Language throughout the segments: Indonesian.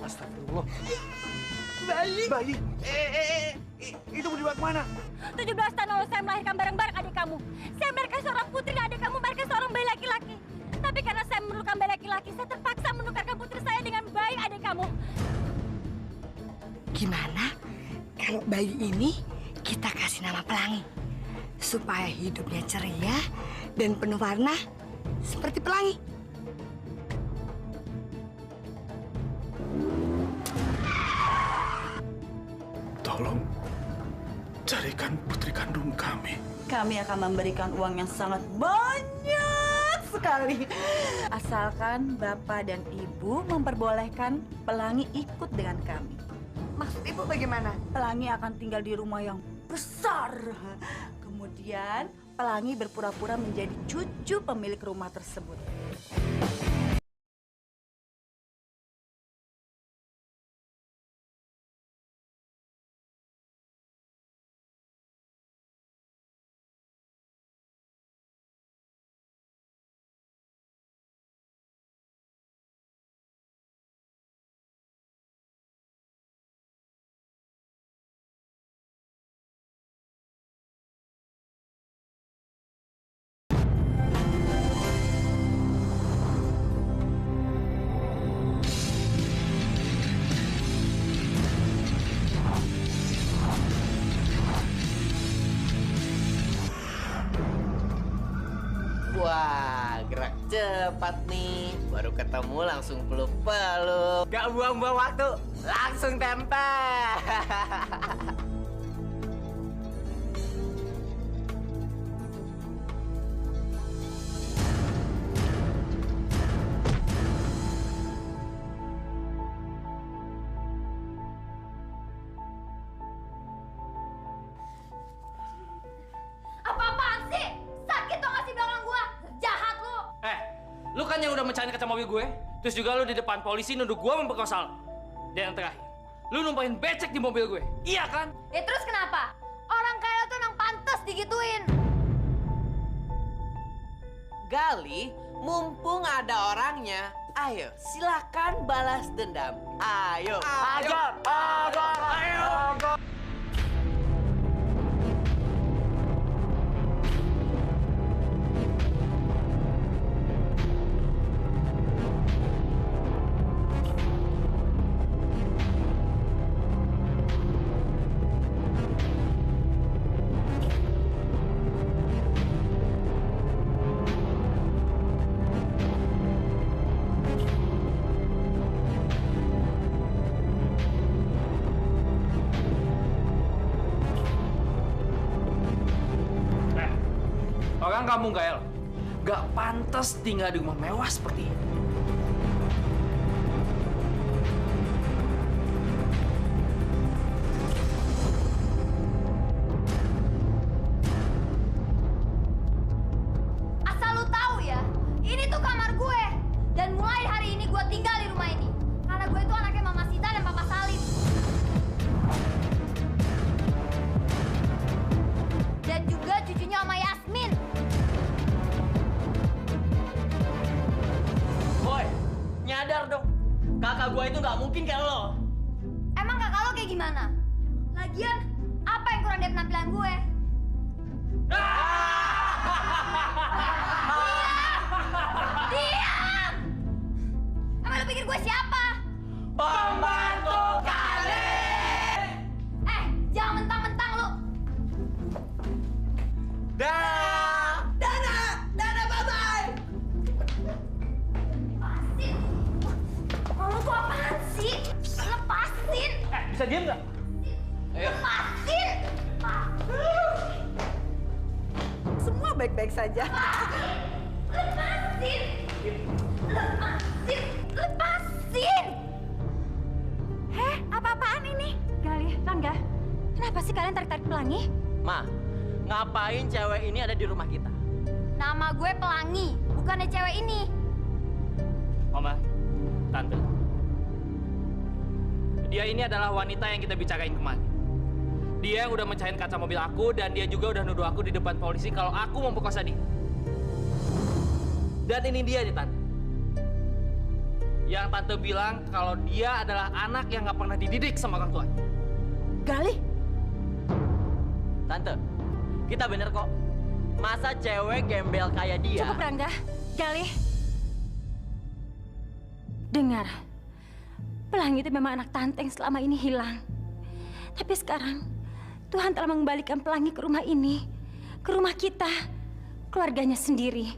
Astagfirullah. Bayi. Itu mau dibawa kemana? 17 tahun lalu saya melahirkan bareng-bareng adik kamu. Saya melahirkan seorang putri dan adik kamu melahirkan seorang bayi laki-laki. Tapi karena saya memerlukan bayi laki-laki, saya terpaksa menukarkan putri saya dengan bayi adik kamu. Gimana kalau bayi ini kita kasih nama Pelangi? Supaya hidupnya ceria dan penuh warna seperti pelangi. Tolong carikan putri kandung kami. Kami akan memberikan uang yang sangat banyak sekali. Asalkan Bapak dan Ibu memperbolehkan Pelangi ikut dengan kami. Maksud Ibu bagaimana? Pelangi akan tinggal di rumah yang besar. Kemudian Pelangi berpura-pura menjadi cucu pemilik rumah tersebut. Wah, gerak cepat nih. Baru ketemu langsung peluk-peluk. Gak buang-buang waktu, langsung tempel. Apa-apaan sih? Sakit dong ngasih belakang gua. Jahat lu. Lu kan yang udah mecahin kaca mobil gue. Terus juga lu di depan polisi nuduh gue memperkosa lo. Dan yang terakhir, lu numpahin becek di mobil gue. Iya kan? Ya terus kenapa? Orang kaya tuh emang pantas digituin. Gali, mumpung ada orangnya, ayo silakan balas dendam. Ayo. Ayo. Orang kamu Gael, gak pantas tinggal di rumah mewah seperti ini. Asal lu tahu ya, ini tuh kamar gue. Dan mulai hari ini gue tinggal di rumah ini. Karena gue itu anaknya Mama Sita dan Papa Salim. Dan juga cucunya Oma Yasmin. Boy, nyadar dong. Kakak gua itu nggak mungkin kayak lo. Emang kakak lo kayak gimana? Lagian, apa yang kurang dari penampilan gue? Diam! Emang lo pikir gue siapa? Pembantu kali. Jangan mentang-mentang lo. Dana, bye-bye. Lepasin! Lo tuh apaan sih? Lepasin! Bisa diem nggak? Ayo. Lepasin! Semua baik-baik saja. Lepasin! Lepasin! Lepasin! Apa-apaan ini? Gali, Rangga, kenapa sih kalian tarik-tarik Pelangi? Ma, ngapain cewek ini ada di rumah kita? Nama gue Pelangi, bukannya cewek ini. Oma, Tante. Dia ini adalah wanita yang kita bicarain kemarin. Dia yang udah mecahin kaca mobil aku dan dia juga udah nuduh aku di depan polisi kalau aku memperkosa dia. Dan ini dia nih, Tante. Yang tante bilang kalau dia adalah anak yang nggak pernah dididik sama orang tuanya. Gali, Tante, kita bener kok. Masa cewek gembel kayak dia? Cukup Rangga, Galih. Dengar, Pelangi itu memang anak tante yang selama ini hilang. Tapi sekarang Tuhan telah mengembalikan Pelangi ke rumah ini, ke rumah kita, keluarganya sendiri.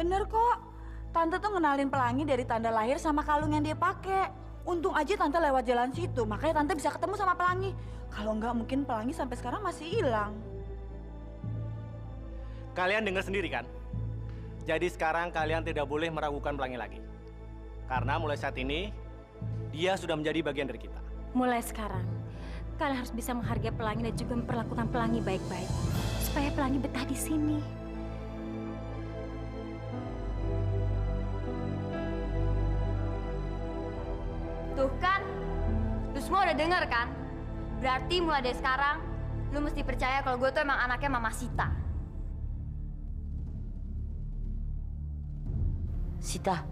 bener kok. Tante tuh ngenalin Pelangi dari tanda lahir sama kalung yang dia pakai. Untung aja Tante lewat jalan situ, makanya Tante bisa ketemu sama Pelangi. Kalau nggak mungkin Pelangi sampai sekarang masih hilang. Kalian dengar sendiri kan? Jadi sekarang kalian tidak boleh meragukan Pelangi lagi. Karena mulai saat ini, dia sudah menjadi bagian dari kita. Mulai sekarang, kalian harus bisa menghargai Pelangi dan juga memperlakukan Pelangi baik-baik. Supaya Pelangi betah di sini. Tuh kan, lu semua udah denger kan? Berarti mulai dari sekarang, lu mesti percaya kalau gue tuh emang anaknya Mama Sita. Sita,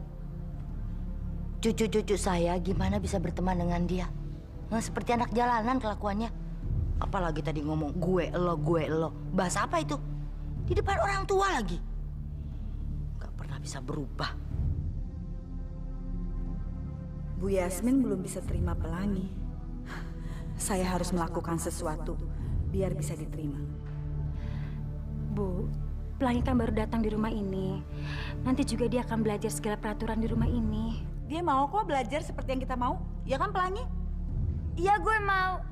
cucu-cucu saya gimana bisa berteman dengan dia? Nggak seperti anak jalanan kelakuannya. Apalagi tadi ngomong gue lo. Bahasa apa itu? Di depan orang tua lagi. Nggak pernah bisa berubah. Bu Yasmin belum bisa terima Pelangi. Saya harus melakukan sesuatu biar bisa diterima. Bu, Pelangi kan baru datang di rumah ini. Nanti juga dia akan belajar segala peraturan di rumah ini. Dia mau kok belajar seperti yang kita mau. Ya kan Pelangi? Iya gue mau.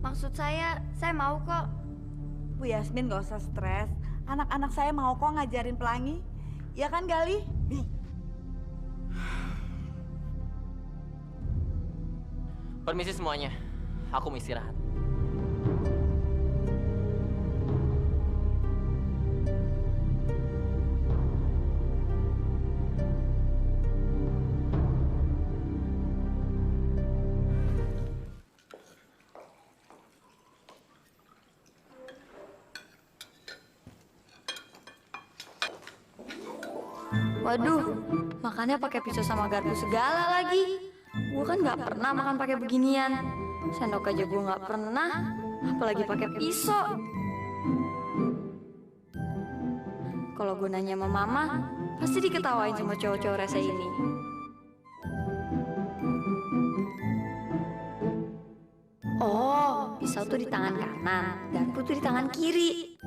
Maksud saya mau kok. Bu Yasmin gak usah stres. Anak-anak saya mau kok ngajarin Pelangi. Ya kan Gali? Permisi semuanya, aku mau istirahat. Waduh, makannya pakai pisau sama garpu segala lagi. Gue kan nggak pernah makan pakai beginian. Sendok aja gue nggak pernah, apalagi pakai pisau. Kalau gue nanya sama Mama, pasti diketawain sama cowok-cowok rese ini. Oh, pisau tuh di tangan kanan, garpu tuh di tangan kiri.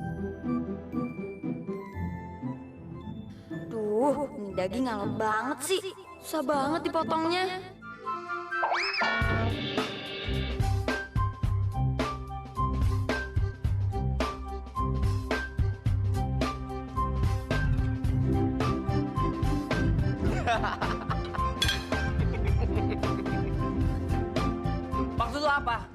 Duh, ini daging ngalot banget sih. Susah banget dipotongnya. Maksud lu apa?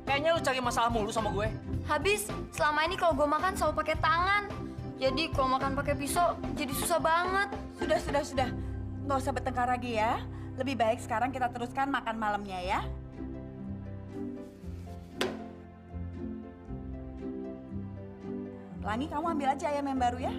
Kayaknya lu cari masalah mulu sama gue. Habis, selama ini kalau gue makan selalu pakai tangan. Jadi kalau makan pakai pisau, jadi susah banget. Sudah. Nggak usah bertengkar lagi ya. Lebih baik sekarang kita teruskan makan malamnya ya. Pelangi, kamu ambil aja ayam yang baru ya.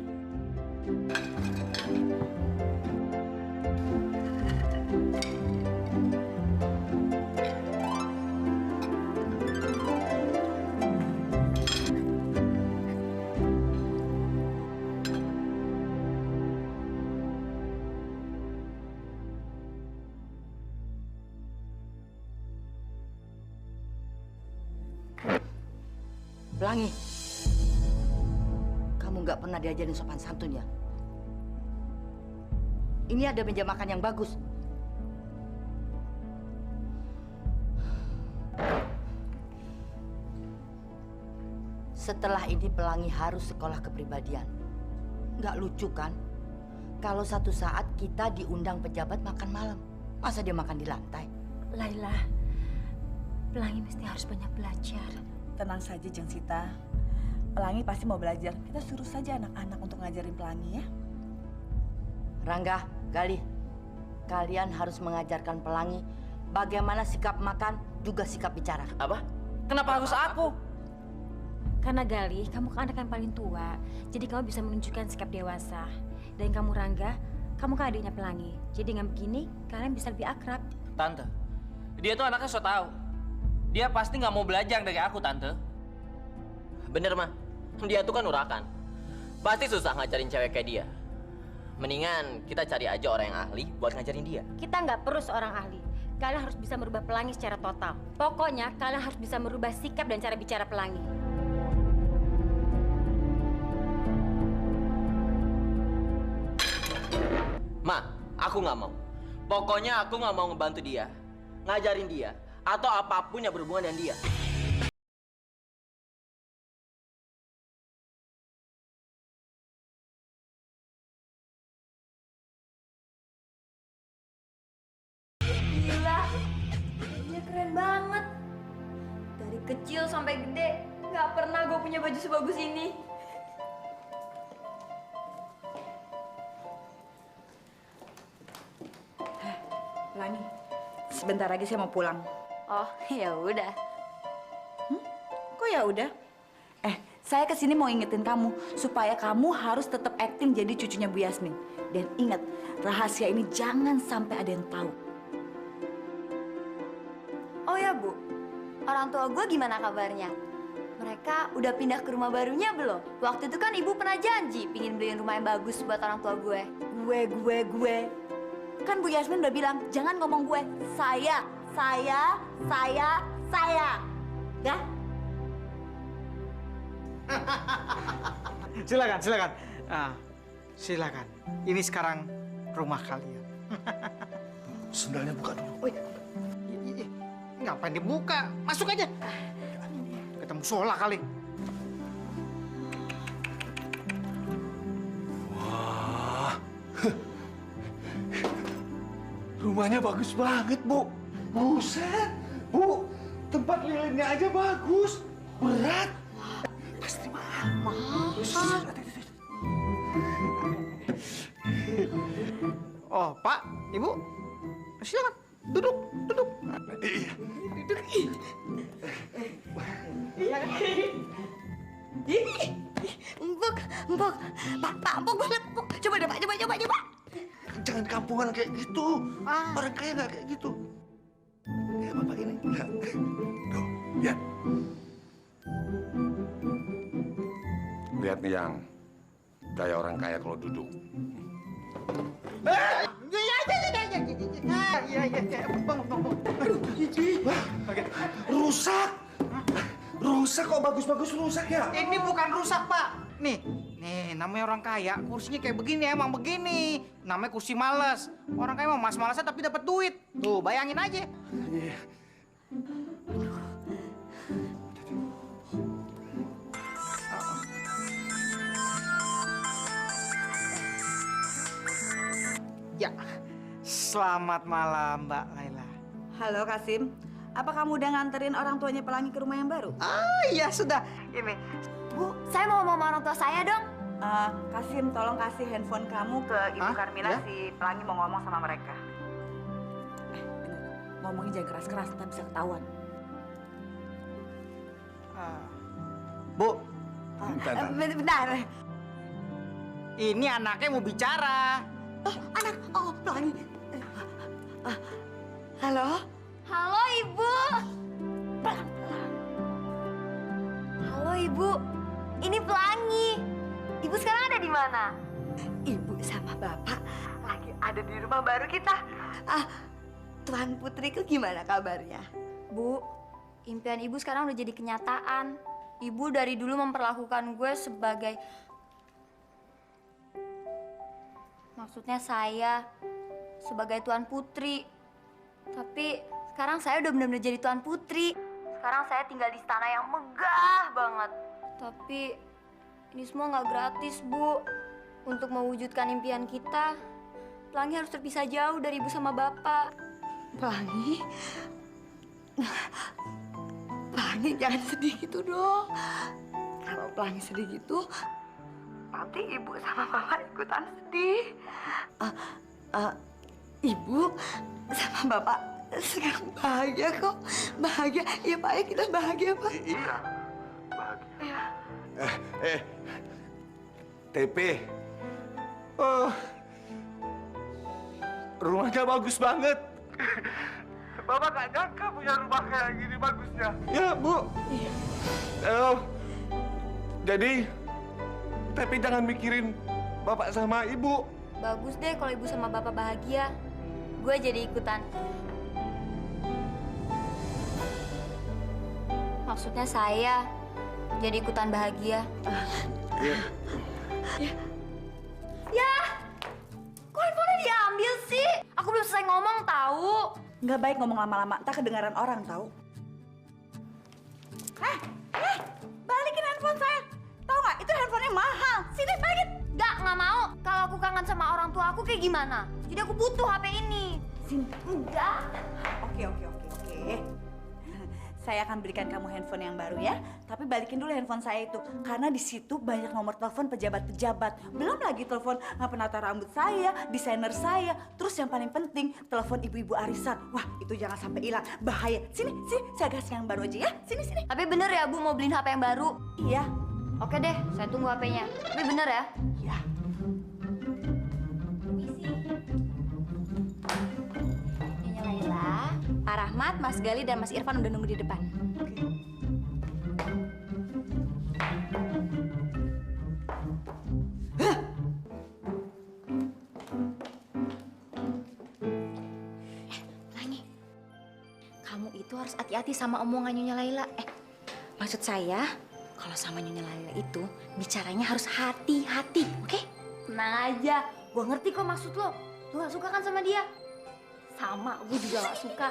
Pelangi, kamu nggak pernah diajarin sopan santun ya? Ini ada meja makan yang bagus. Setelah ini Pelangi harus sekolah kepribadian. Nggak lucu kan? Kalau satu saat kita diundang pejabat makan malam, masa dia makan di lantai? Laila, Pelangi mesti harus banyak belajar. Tenang saja, Jeng Sita. Pelangi pasti mau belajar. Kita suruh saja anak-anak untuk ngajarin Pelangi ya. Rangga, Gali, kalian harus mengajarkan Pelangi bagaimana sikap makan juga sikap bicara. Apa? Kenapa harus aku? Karena Galih, kamu kan anak yang paling tua, jadi kamu bisa menunjukkan sikap dewasa. Dan kamu Rangga, kamu kan adiknya Pelangi. Jadi dengan begini, kalian bisa lebih akrab. Tante, dia tuh anaknya so tau. Dia pasti nggak mau belajar dari aku, Tante. Bener, mah. Dia tuh kan urakan. Pasti susah ngajarin cewek kayak dia. Mendingan kita cari aja orang yang ahli buat ngajarin dia. Kita nggak perlu seorang ahli. Kalian harus bisa merubah Pelangi secara total. Pokoknya kalian harus bisa merubah sikap dan cara bicara Pelangi. Ma, aku nggak mau. Pokoknya aku nggak mau ngebantu dia, ngajarin dia, atau apapun yang berhubungan dengan dia. Gila, bajunya keren banget. Dari kecil sampai gede, nggak pernah gue punya baju sebagus ini. Pelangi, sebentar lagi saya mau pulang. Oh, ya udah. Kok ya udah? Saya kesini mau ingetin kamu supaya kamu harus tetap acting jadi cucunya Bu Yasmin. Dan ingat, rahasia ini jangan sampai ada yang tahu. Oh ya, Bu. Orang tua gue gimana kabarnya? Mereka udah pindah ke rumah barunya belum? Waktu itu kan ibu pernah janji pingin beliin rumah yang bagus buat orang tua gue. Gue. Kan Bu Yasmin udah bilang, jangan ngomong gue. Saya. Ya? Silakan. Silakan. Ini sekarang rumah kalian. Sendalnya buka dulu. Oh, iya. Ngapain dibuka? Masuk aja. Ketemu sholah kali. Wah. Rumahnya bagus banget, Bu. Buset. Bu, tempat lilinnya aja bagus. Berat. Pasti mahal. Oh, Pak, Ibu. Silakan. Duduk. Iya. Empok. Pak, empok banget, empok. Coba deh, Pak. Coba. Jangan kampungan kayak gitu. Orang kaya nggak kayak gitu. Kayak bapak ini. Tuh, ya. Lihat nih yang gaya orang kaya kalau duduk. Iya. Bang. Rusak kok bagus-bagus rusak ya? Ini bukan rusak, Pak. Nih, namanya orang kaya, kursinya kayak begini, emang begini. Namanya kursi males. Orang kaya mau malas-malasan tapi dapat duit. Tuh, bayangin aja. Iya. Ya, selamat malam, Mbak Laila. Halo Kasim, apa kamu udah nganterin orang tuanya Pelangi ke rumah yang baru? Iya, sudah. Ini. Bu, saya mau ngomong sama orang tua saya dong. Kasim, tolong kasih handphone kamu ke Ibu Carmila, Ya? si Pelangi mau ngomong sama mereka. Bener, ngomongnya jangan keras-keras, ntar bisa ketahuan. Bu, Bentar. ini anaknya mau bicara. Pelangi. Halo? Halo, Ibu. Halo, Ibu. Ini Pelangi. Ibu sekarang ada di mana? Ibu sama Bapak lagi ada di rumah baru kita. Tuan Putriku gimana kabarnya? Bu, impian Ibu sekarang udah jadi kenyataan. Ibu dari dulu memperlakukan gue sebagai... Maksudnya saya sebagai Tuan Putri. Tapi sekarang saya udah benar-benar jadi Tuan Putri. Sekarang saya tinggal di istana yang megah banget. Tapi ini semua nggak gratis, Bu. Untuk mewujudkan impian kita, Pelangi harus terpisah jauh dari Ibu sama Bapak. Pelangi? Pelangi jangan sedih gitu dong. Kalau Pelangi sedih gitu, nanti Ibu sama Bapak ikutan sedih. Ibu sama Bapak sekarang bahagia kok. Bahagia, ya Pak ya, kita bahagia Pak. Iya, bahagia. TP. Oh, rumahnya bagus banget. Bapak gak nyangka punya rumah kayak gini bagusnya. Ya, Bu. Jadi, tapi jangan mikirin Bapak sama Ibu. Bagus deh kalau ibu sama bapak bahagia. Gue jadi ikutan. Maksudnya saya jadi ikutan bahagia. Ya, kok handphonenya diambil sih? Aku belum selesai ngomong tahu. Nggak baik ngomong lama-lama, tak kedengaran orang tahu. Balikin handphone saya. Tahu nggak? Itu handphonenya mahal. Sini balikin. Nggak mau. Kalau aku kangen sama orang tua aku kayak gimana? Jadi aku butuh HP ini. Sini. Enggak. Oke. Saya akan berikan kamu handphone yang baru ya. Tapi balikin dulu handphone saya itu. Karena di situ banyak nomor telepon pejabat-pejabat. Belum lagi telepon penata rambut saya, desainer saya. Terus yang paling penting, telepon ibu-ibu arisan. Wah, itu jangan sampai hilang. Bahaya. Sini. Saya kasih yang baru aja ya. Sini. Tapi bener ya Bu mau beliin HP yang baru? Iya. Oke deh, saya tunggu HP-nya. Tapi bener ya? Iya. Nyonya Laila, Pak Rahmat, Mas Gali, dan Mas Irfan udah nunggu di depan. Langi, kamu itu harus hati-hati sama omongan Nyonya Laila. Maksud saya, kalau sama Nyonya Laila itu bicaranya harus hati-hati, oke? Tenang aja, gue ngerti kok maksud lo. Lo gak suka kan sama dia? Sama, gue juga gak suka.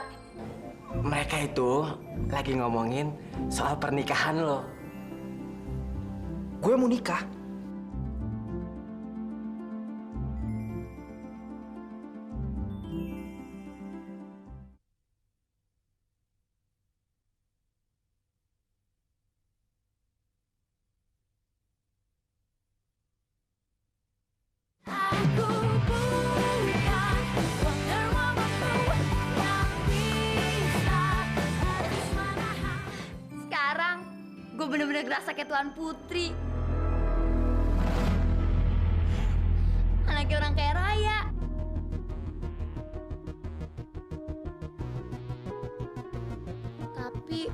Mereka itu lagi ngomongin soal pernikahan lo. Gue mau nikah. Sekarang, gue bener-bener ngerasa kayak Tuan Putri. Anaknya orang kaya raya. Tapi,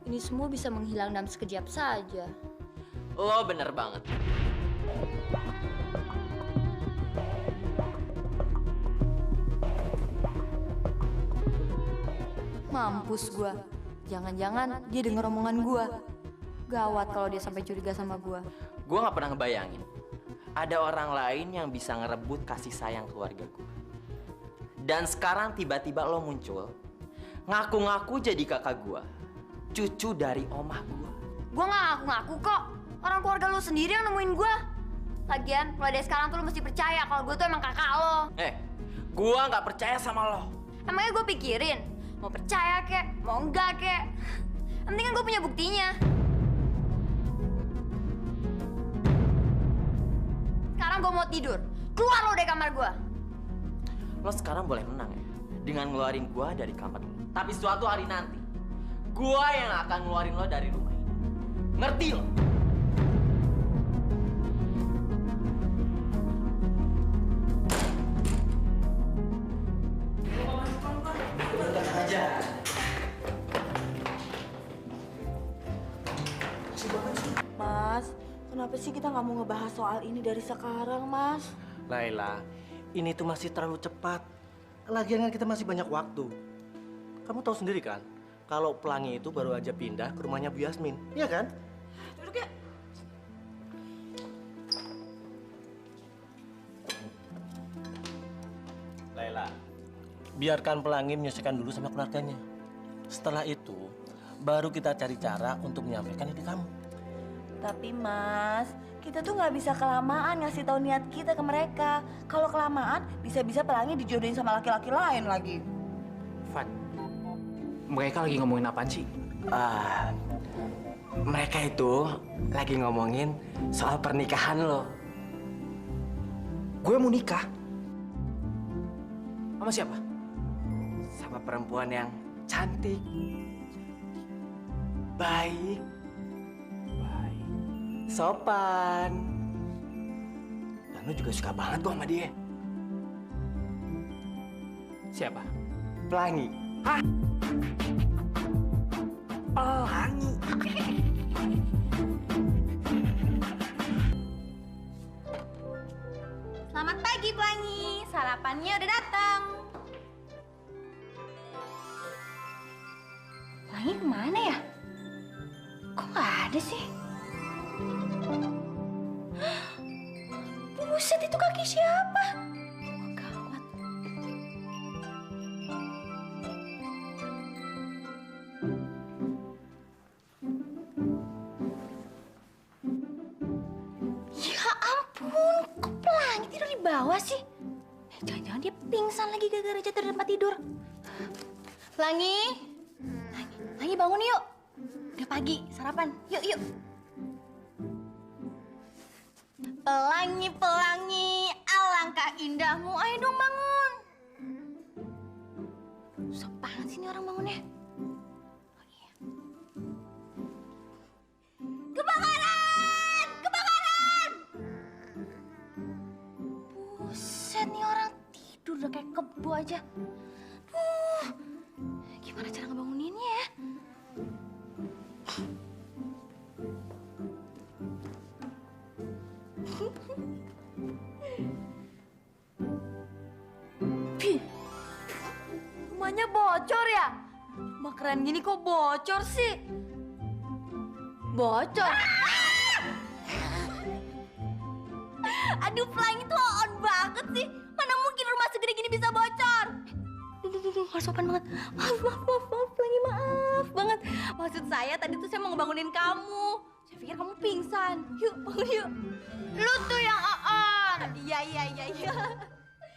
ini semua bisa menghilang dalam sekejap saja. Lo bener banget. Mampus gua. Jangan-jangan dia denger omongan gua. Gawat kalau dia sampai curiga sama gua. Gue gak pernah ngebayangin ada orang lain yang bisa ngerebut kasih sayang keluarga gue. Dan sekarang tiba-tiba lo muncul, ngaku-ngaku jadi kakak gue, cucu dari omah gue. Gua nggak ngaku-ngaku kok. Orang keluarga lu sendiri yang nemuin gua. Lagian, mulai dari sekarang tuh lu mesti percaya kalau gua tuh emang kakak lo. Gue gak percaya sama lo. Emangnya gua pikirin, mau percaya kek, mau enggak kek. Yang penting kan gua punya buktinya. Sekarang gua mau tidur. Keluar lo dari kamar gua. Lo sekarang boleh menang ya, dengan ngeluarin gue dari kamar lo. Tapi suatu hari nanti, gue yang akan ngeluarin lo dari rumah ini. Ngerti lo? Mas, kenapa sih kita nggak mau ngebahas soal ini dari sekarang, Mas? Laila, ini tuh masih terlalu cepat. Lagian kan kita masih banyak waktu. Kamu tahu sendiri kan, kalau Pelangi itu baru aja pindah ke rumahnya Bu Yasmin, iya kan? Duduk ya. Laila, biarkan Pelangi menyelesaikan dulu sama keluarganya. Setelah itu, baru kita cari cara untuk menyampaikan ide kamu. Tapi Mas, kita tuh nggak bisa kelamaan ngasih tahu niat kita ke mereka. Kalau kelamaan, bisa-bisa Pelangi dijodohin sama laki-laki lain lagi. Fat, mereka lagi ngomongin apaan sih? Mereka itu lagi ngomongin soal pernikahan lo. Gue mau nikah. Sama siapa? Sama perempuan yang cantik. baik, baik, sopan. Dan lu juga suka banget kok sama dia. Siapa? Pelangi. Hah? Pelangi. Selamat pagi, Pelangi. Sarapannya udah datang. Pelangi kemana ya? Kok nggak ada sih? Buset, itu kaki siapa? Oh, gawat. Ya ampun, kok Pelangi tidur di bawah sih? Jangan-jangan dia pingsan lagi gara-gara jatuh dari tempat tidur. Pelangi, Pelangi bangun yuk. Udah pagi, sarapan. Yuk, yuk. Pelangi, pelangi, alangkah indahmu. Ayo dong bangun. Susah banget sih ini orang bangunnya. Oh, iya. Kebakaran! Kebakaran! Buset, nih orang tidur udah kayak kebo aja. Gimana cara ngebanguninnya ya? Pi, rumahnya bocor ya? Rumah keren gini kok bocor sih? Bocor? Aduh, Pelangi tuh on banget sih. Mana mungkin rumah segede gini bisa bocor? Duh, harus sopan banget. Maaf, Pelangi, maaf banget. Maksud saya tadi tuh saya mau ngebangunin kamu. Saya pikir kamu pingsan. Yuk, bangun yuk. Lu tuh yang on. Iya.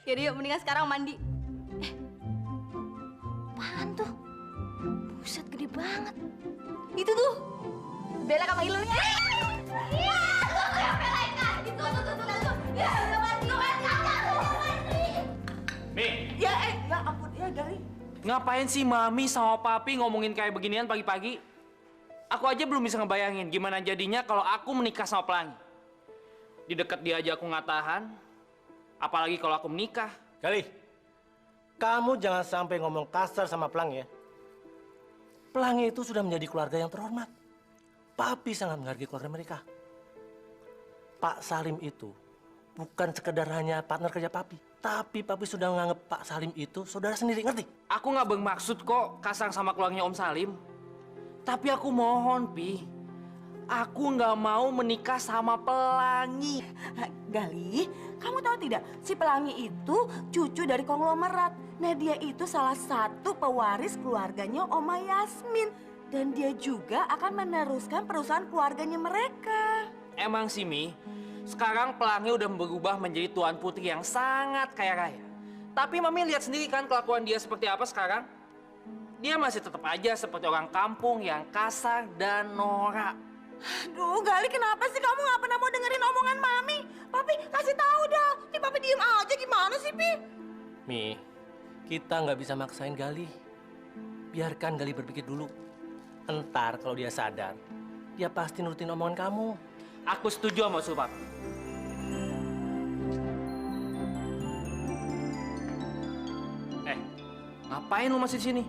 Yaudah yuk, mendingan sekarang mandi. Apaan tuh? Buset, gede banget. Itu tuh. Bella sama Ilul. Iya, tuh yang Bella ikan. Itu, tuh. Ya, udah mandi. Mi, Ya ampun, ya Gali. ngapain sih Mami sama Papi ngomongin kayak beginian pagi-pagi? Aku aja belum bisa ngebayangin gimana jadinya kalau aku menikah sama Pelangi. Di dekat dia aja aku nggak tahan, apalagi kalau aku menikah. Gali, kamu jangan sampai ngomong kasar sama Pelangi ya. Pelangi itu sudah menjadi keluarga yang terhormat. Papi sangat menghargai keluarga mereka. Pak Salim itu bukan sekedar hanya partner kerja Papi, tapi Papi sudah menganggap Pak Salim itu saudara sendiri, ngerti? Aku nggak bermaksud kok kasar sama keluarganya Om Salim. Tapi aku mohon, Pi. Aku nggak mau menikah sama Pelangi. Gali, kamu tahu tidak, si Pelangi itu cucu dari konglomerat. Nah, dia itu salah satu pewaris keluarganya Oma Yasmin. Dan dia juga akan meneruskan perusahaan keluarganya mereka. Emang sih, Mi, sekarang Pelangi udah berubah menjadi tuan putri yang sangat kaya raya. Tapi Mami lihat sendiri kan kelakuan dia seperti apa sekarang? Dia masih tetap aja seperti orang kampung yang kasar dan norak. Aduh, Gali, kenapa sih kamu nggak pernah mau dengerin omongan Mami? Papi, kasih tahu dong. Nih, Papi diem aja, gimana sih, Pi? Mi, kita nggak bisa maksain Gali. Biarkan Gali berpikir dulu. Entar kalau dia sadar, dia pasti nurutin omongan kamu. Aku setuju sama usul Papi. Ngapain lu masih di sini?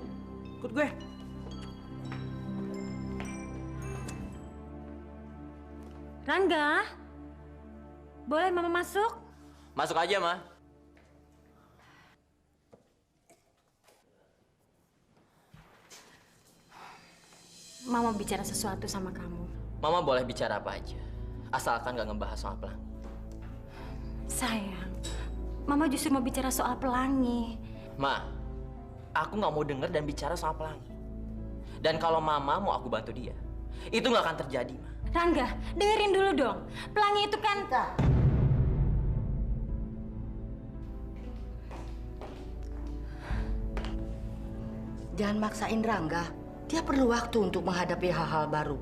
Ikut gue. Rangga, boleh Mama masuk? Masuk aja, Ma. Mama bicara sesuatu sama kamu. Mama boleh bicara apa aja, asalkan gak ngebahas soal Pelangi. Sayang, Mama justru mau bicara soal Pelangi. Ma, aku nggak mau denger dan bicara soal Pelangi. Dan kalau Mama mau aku bantu dia, itu nggak akan terjadi, Ma. Rangga, dengerin dulu dong. Pelangi itu kan... Jangan maksain Rangga. Dia perlu waktu untuk menghadapi hal-hal baru.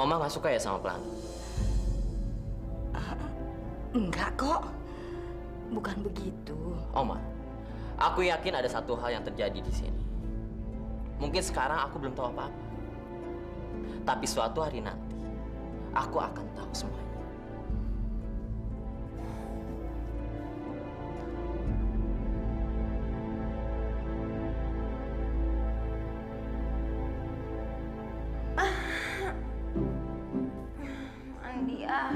Oma nggak suka ya sama Pelangi? Enggak kok. Bukan begitu. Oma, aku yakin ada satu hal yang terjadi di sini. Mungkin sekarang aku belum tahu apa-apa. Tapi suatu hari nanti, aku akan tahu semuanya. Andi ah.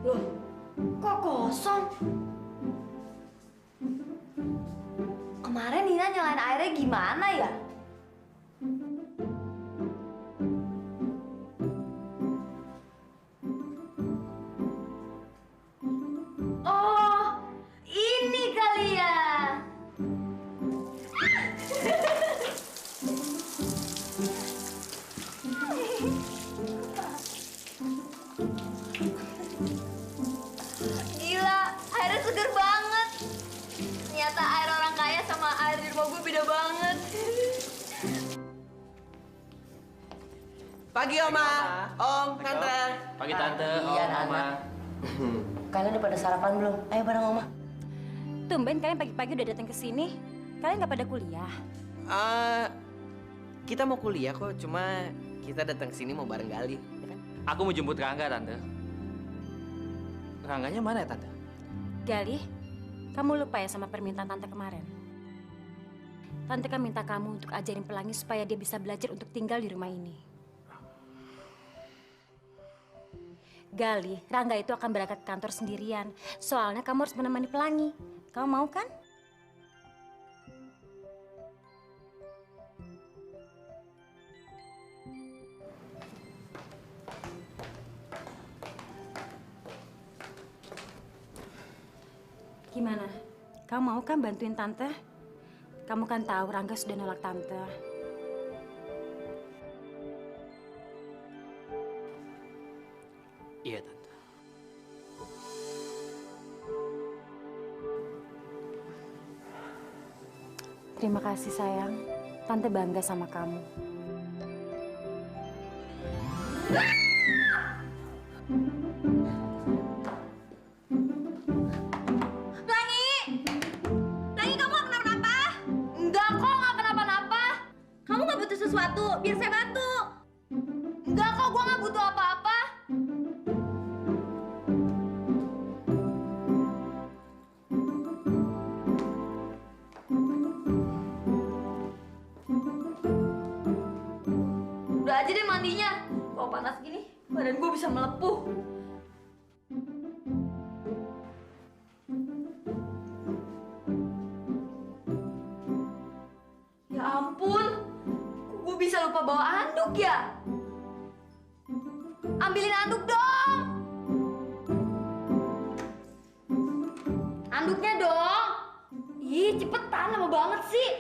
Loh, kok kosong? Kemarin Nina nyalain airnya gimana ya? Oh, ini kali ya. Gila, airnya seger banget. Ternyata air orang kaya sama air di rumah gue beda banget. Pagi Oma, Om, Tante. Pagi Tante, Iya, Om, Oma. Kalian udah pada sarapan belum? Ayo bareng Oma. Tumben kalian pagi-pagi udah datang ke sini. Kalian nggak pada kuliah? Kita mau kuliah kok, cuma kita datang ke sini mau bareng Gali. Ya kan? Aku mau jemput Rangga, Tante. Rangganya mana ya, Tante? Gali, kamu lupa ya sama permintaan Tante kemarin? Tante kan minta kamu untuk ajarin Pelangi supaya dia bisa belajar untuk tinggal di rumah ini. Gali, Rangga itu akan berangkat ke kantor sendirian. Soalnya kamu harus menemani Pelangi. Kamu mau kan? Gimana? Kamu mau kan bantuin Tante? Kamu kan tahu Rangga sudah nolak Tante. Iya, Tante. Terima kasih sayang. Tante bangga sama kamu. Pelangi! Pelangi, kamu nggak kenapa-napa? Enggak kok, nggak kenapa-napa. Kamu nggak butuh sesuatu, biar saya bantu. Enggak kok, gue nggak butuh apa-apa. Udah aja deh mandinya. Kalau panas gini, badan gue bisa melepuh. Ya ampun, kok gue bisa lupa bawa anduk ya? Ambilin anduk dong. Anduknya dong. Ih, cepetan, lama banget sih.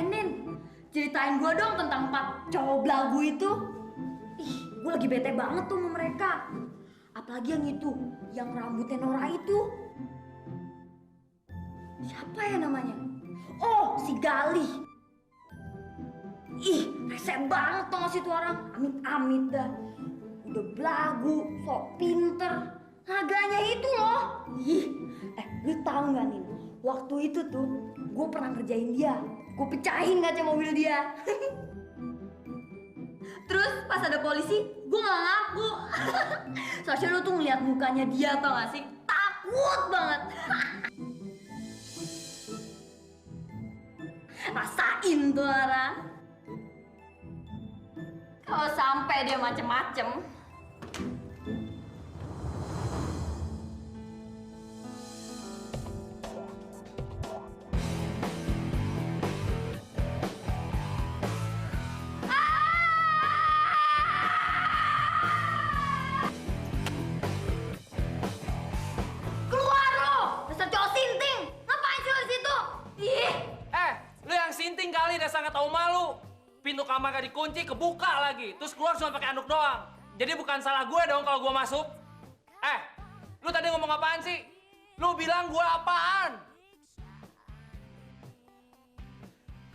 Nin, ceritain gue dong tentang 4 cowok belagu itu. Ih, gue lagi bete banget tuh sama mereka. Apalagi yang itu, yang rambutnya Nora itu. Siapa ya namanya? Oh, si Gali. Ih, rese banget tau gak sih tuh orang. Amit-amit dah. Udah belagu, sok pinter. Naganya itu loh. Ih, lu tahu nggak nih? Waktu itu tuh, gue pernah ngerjain dia. Gue pecahin kaca mobil dia. Terus pas ada polisi, gue gak ngaku. Soalnya lu tuh ngeliat mukanya dia tau gak sih? Takut banget. Rasain tuh orang. Kalau sampai dia macem-macem. Keluar lo, dasar cowok sinting. Ngapain sih lo di situ? Ih. Lu yang sinting kali udah sangat tahu malu. Pintu kamar gak dikunci, kebuka lagi. Terus keluar cuma pakai anduk doang. Jadi bukan salah gue dong kalau gue masuk. Lu tadi ngomong apaan sih? Lu bilang gue apaan?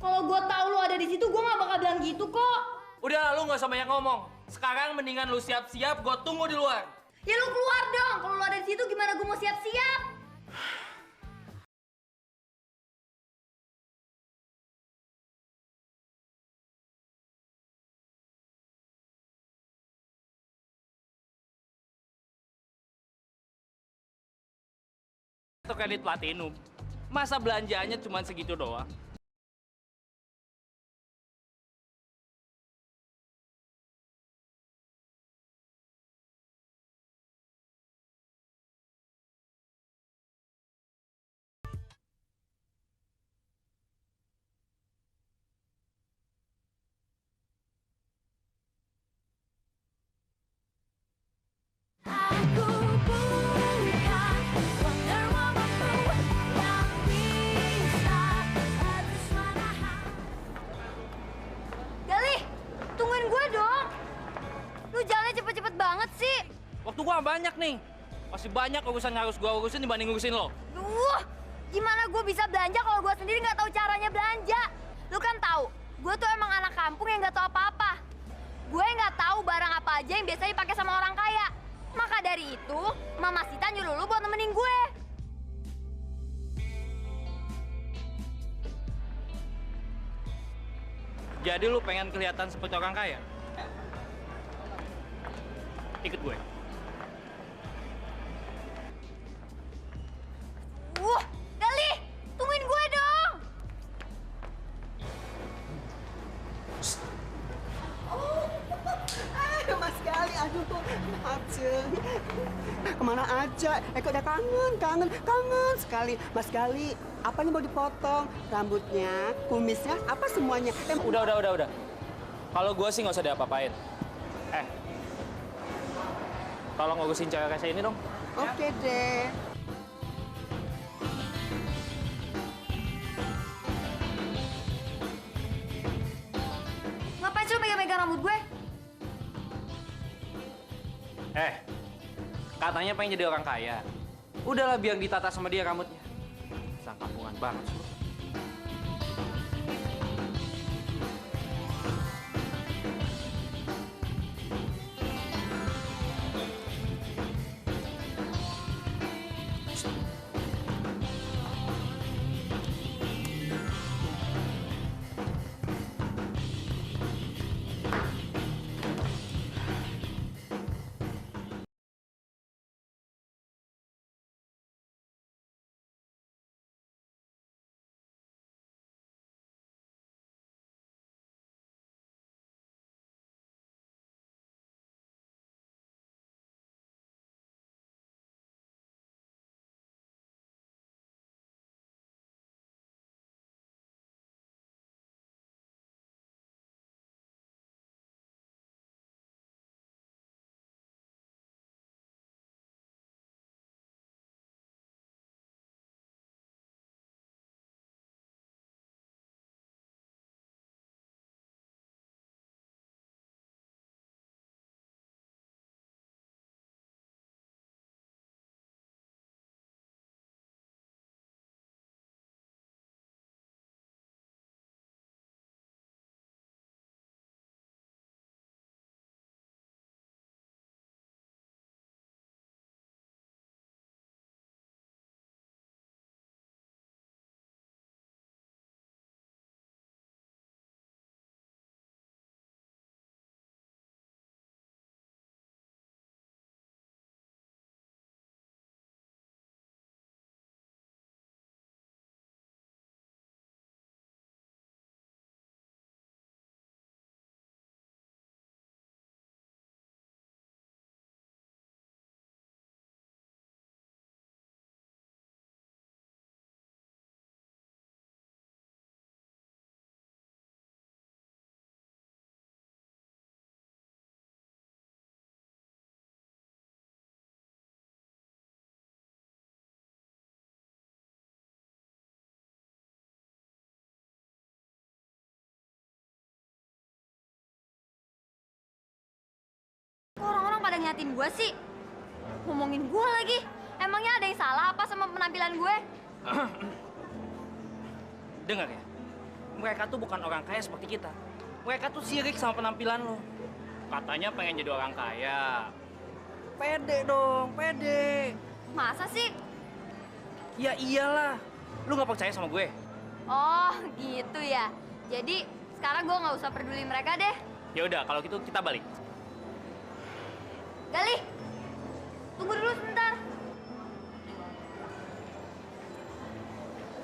Kalau gue tahu lu ada di situ, gue nggak bakal bilang gitu kok. Udah, lu nggak usah banyak ngomong. Sekarang mendingan lu siap-siap, gue tunggu di luar. Ya lu keluar dong. Kalau lu ada di situ, gimana gue mau siap-siap? Atau kredit platinum. Masa belanjaannya cuma segitu doang? Galih, tungguin gue dong. Lu jalannya cepet-cepet banget sih. Waktu gua banyak nih. Masih banyak urusan yang harus gua urusin dibanding ngurusin lo. Duh, gimana gue bisa belanja kalau gue sendiri nggak tahu caranya belanja? Lu kan tahu, gue tuh emang anak kampung yang nggak tahu apa-apa. Gue nggak tahu barang apa aja yang biasa dipakai sama orang kaya. Maka dari itu, Mama Sita nyuruh lu buat nemenin gue. Jadi lu pengen kelihatan seperti orang kaya? Ikut gue. Galih, tungguin gue dong. Mas Gali, aduh, Aceng. Kemana aja? Eko udah kangen sekali. Mas Gali, apanya mau dipotong? Rambutnya, kumisnya, apa semuanya? Udah. Kalau gue sih nggak usah diapa-apain. Tolong ngurusin cewek kayak ini dong. Oke deh. Ngapain sih lu megang-megang rambut gue? Katanya pengen jadi orang kaya. Udahlah biar ditata sama dia rambutnya. Sang kampungan banget sih lu. Kok orang-orang pada ngeliatin gue sih? Ngomongin gue lagi. Emangnya ada yang salah apa sama penampilan gue? Dengar ya, mereka tuh bukan orang kaya seperti kita. Mereka tuh sirik sama penampilan lo. Katanya pengen jadi orang kaya. Pede dong, pede. Masa sih? Ya iyalah, lu nggak percaya sama gue? Oh, gitu ya. Jadi sekarang gue nggak usah peduli mereka deh. Ya udah, kalau gitu kita balik. Galih, tunggu dulu sebentar.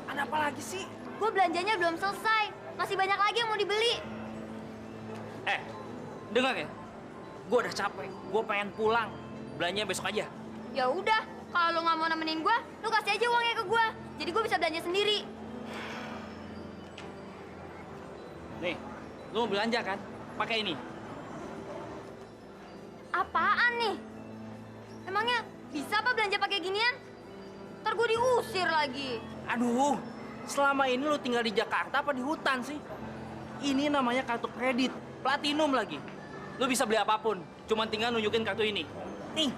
Ada apa lagi sih? Gue belanjanya belum selesai. Masih banyak lagi yang mau dibeli. Dengar ya, gue udah capek. Gue pengen pulang. Belanja besok aja. Ya udah, kalau lo nggak mau nemenin gue, lo kasih aja uangnya ke gue. Jadi gue bisa belanja sendiri. Nih, lu mau belanja kan? Pakai ini. Apaan nih? Emangnya bisa apa belanja pakai ginian? Ntar gue diusir lagi. Aduh, selama ini lu tinggal di Jakarta apa di hutan sih? Ini namanya kartu kredit, platinum lagi. Lu bisa beli apapun, cuma tinggal nunjukin kartu ini. Nih.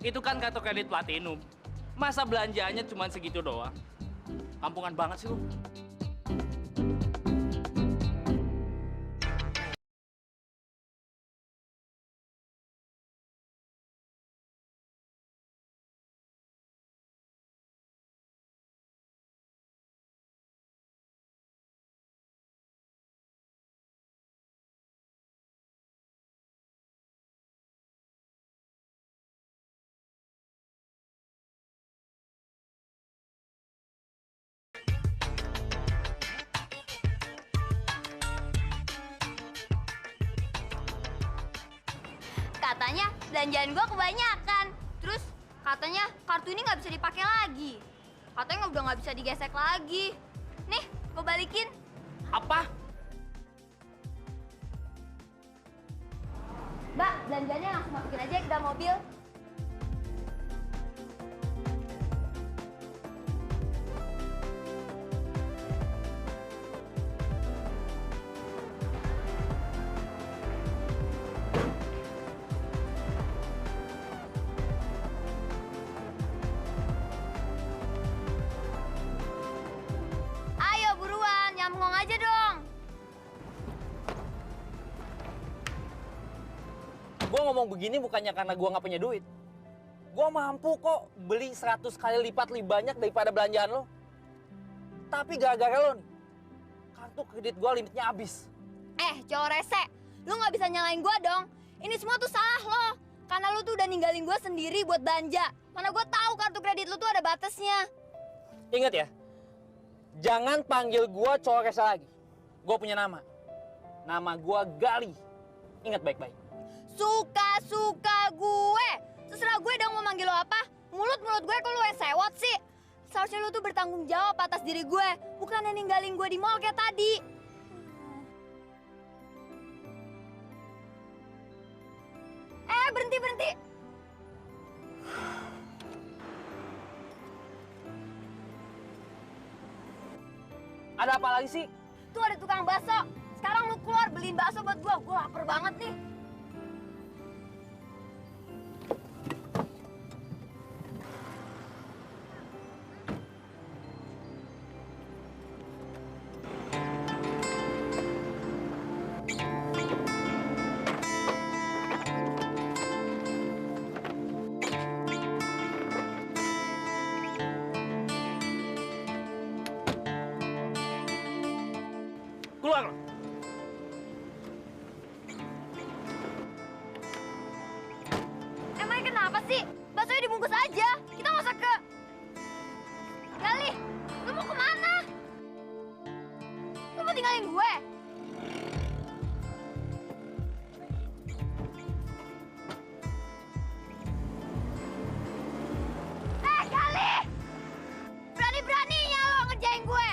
Itu kan kartu kredit platinum. Masa belanjaannya cuma segitu doang? Kampungan banget sih lu. Katanya belanjaan gue kebanyakan. Terus katanya kartu ini nggak bisa dipakai lagi. Katanya udah nggak bisa digesek lagi. Nih, gue balikin. Apa? Mbak, belanjanya langsung masukin aja ke dalam mobil. Ayo buruan, nyambung aja dong. Gue ngomong begini bukannya karena gue nggak punya duit. Gue mampu kok beli 100 kali lipat lebih banyak daripada belanjaan lo. Tapi gara-gara lo nih, kartu kredit gue limitnya habis. Cowok rese, lu nggak bisa nyalain gue dong. Ini semua tuh salah lo. Karena lu tuh udah ninggalin gue sendiri buat belanja. Mana gue tahu kartu kredit lu tuh ada batasnya. Ingat ya, jangan panggil gue cowok rese lagi. Gue punya nama. Nama gue Gali. Ingat baik-baik. Suka-suka gue. Terserah gue dong mau manggil lo apa. Mulut-mulut gue kok lu sewot sih. Seharusnya lu tuh bertanggung jawab atas diri gue. Bukannya ninggalin gue di mall kayak tadi. Berhenti. Ada apa lagi sih? Tuh ada tukang bakso. Sekarang lu keluar beliin bakso buat gue. Gue lapar banget nih. Keluar. Emangnya kenapa sih? Baksonya dibungkus aja. Kita nggak usah ke... Gali, lu mau kemana? Lu mau tinggalin gue? Gali! Berani-beraninya lo ngerjain gue.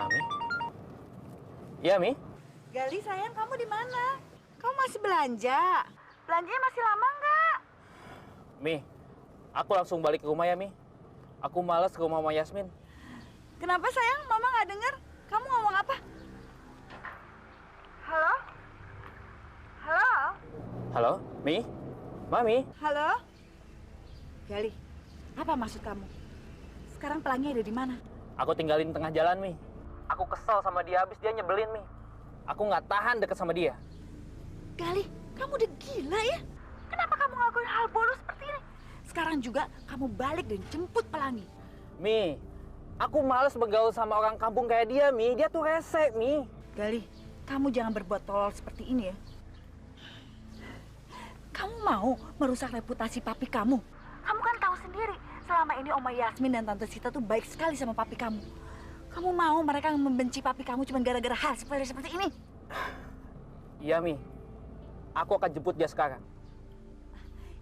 Mi. Iya, Mi. Gali sayang, kamu di mana? Kamu masih belanja? Belanjanya masih lama nggak? Mi, aku langsung balik ke rumah ya, Mi. Aku malas ke rumah Mama Yasmin. Kenapa sayang? Mama nggak dengar. Kamu ngomong apa? Halo? Halo? Halo, Mi? Mami? Halo? Gali, apa maksud kamu? Sekarang pelangi ada di mana? Aku tinggalin tengah jalan, Mi. Aku kesel sama dia, habis dia nyebelin, Mi. Aku nggak tahan deket sama dia. Gali, kamu udah gila ya? Kenapa kamu ngelakuin hal bodoh seperti ini? Sekarang juga kamu balik dan jemput pelangi. Mi, aku males bergaul sama orang kampung kayak dia, Mi. Dia tuh rese, Mi. Gali, kamu jangan berbuat tolol seperti ini ya. Kamu mau merusak reputasi papi kamu? Kamu kan tahu sendiri, selama ini Oma Yasmin dan Tante Sita tuh baik sekali sama papi kamu. Kamu mau mereka membenci papi kamu cuma gara-gara hal seperti ini? Iya, Mi. Aku akan jemput dia sekarang.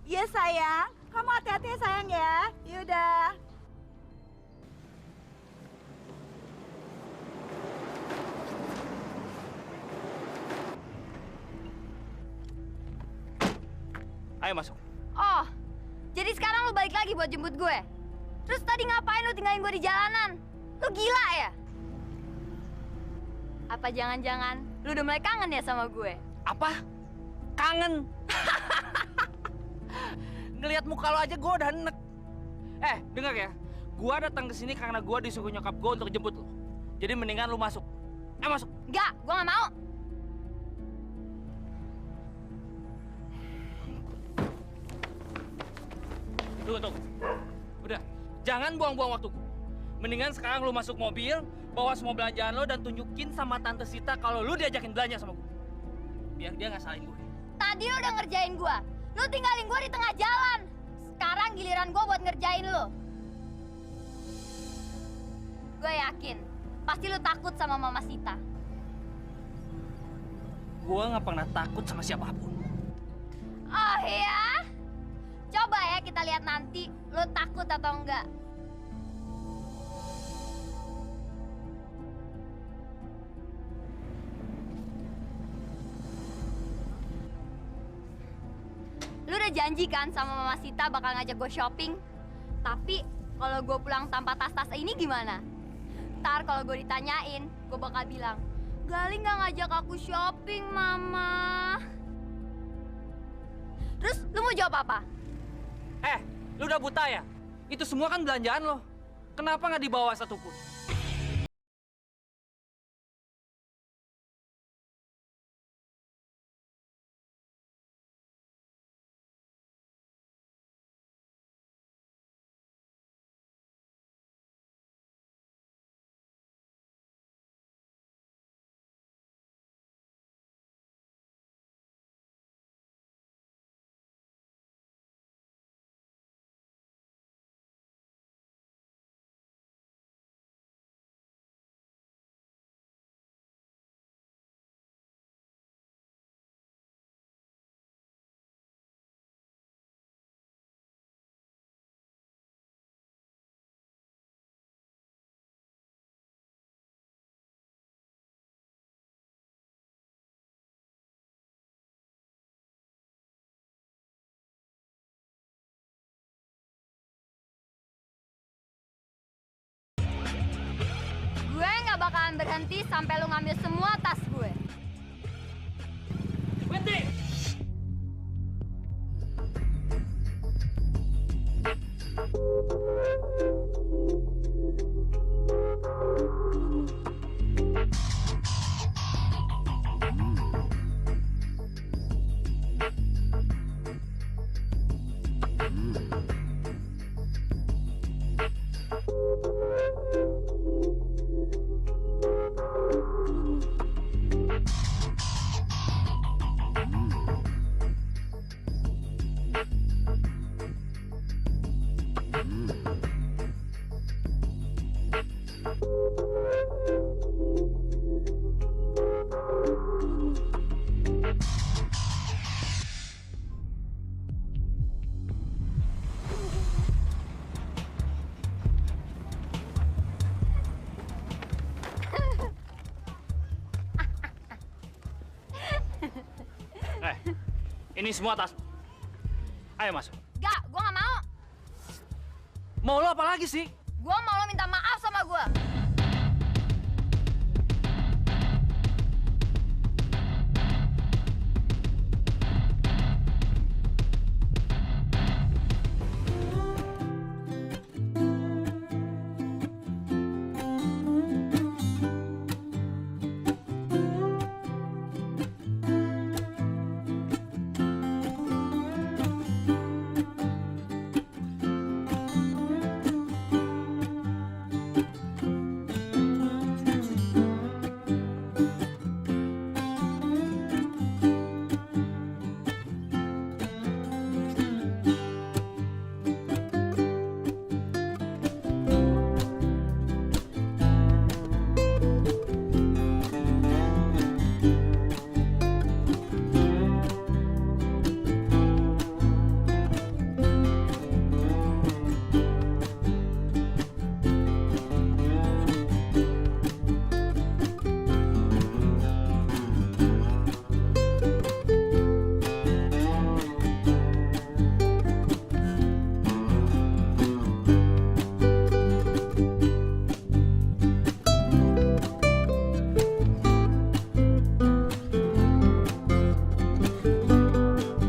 Iya sayang, kamu hati-hati ya sayang ya. Yaudah. Ayo masuk. Oh, jadi sekarang lu balik lagi buat jemput gue? Terus tadi ngapain lu tinggalin gue di jalanan? Lu gila ya? Apa jangan-jangan lu udah mulai kangen ya sama gue? Apa? Kangen? Ngelihat muka lo aja gue udah enek. Dengar ya. Gue datang ke sini karena gue disuruh nyokap gue untuk jemput lo. Jadi mendingan lu masuk. Masuk. Enggak, gue nggak mau. Tunggu. Udah, jangan buang-buang waktuku. Mendingan sekarang lu masuk mobil, bawa semua belanjaan lo dan tunjukin sama Tante Sita kalau lu diajakin belanja sama gue. Biar dia nggak salahin gue. Tadi lu udah ngerjain gue. Lu tinggalin gue di tengah jalan. Sekarang giliran gue buat ngerjain lu. Gue yakin, pasti lu takut sama Mama Sita. Gue nggak pernah takut sama siapapun. Oh iya? Coba ya kita lihat nanti, lu takut atau enggak. Lu udah janji kan sama Mama Sita bakal ngajak gue shopping? Tapi kalau gue pulang tanpa tas-tas ini gimana? Ntar kalau gue ditanyain, gue bakal bilang, Gali nggak ngajak aku shopping, Mama. Terus lu mau jawab apa? Lu udah buta ya? Itu semua kan belanjaan lo. Kenapa nggak dibawa satupun? Gue nggak bakalan berhenti sampai lu ngambil semua tas gue. Berhenti! Ini semua tas. Ayo masuk. Gak, gue gak mau. Mau lo apa lagi sih? Gue mau lo minta maaf sama gue.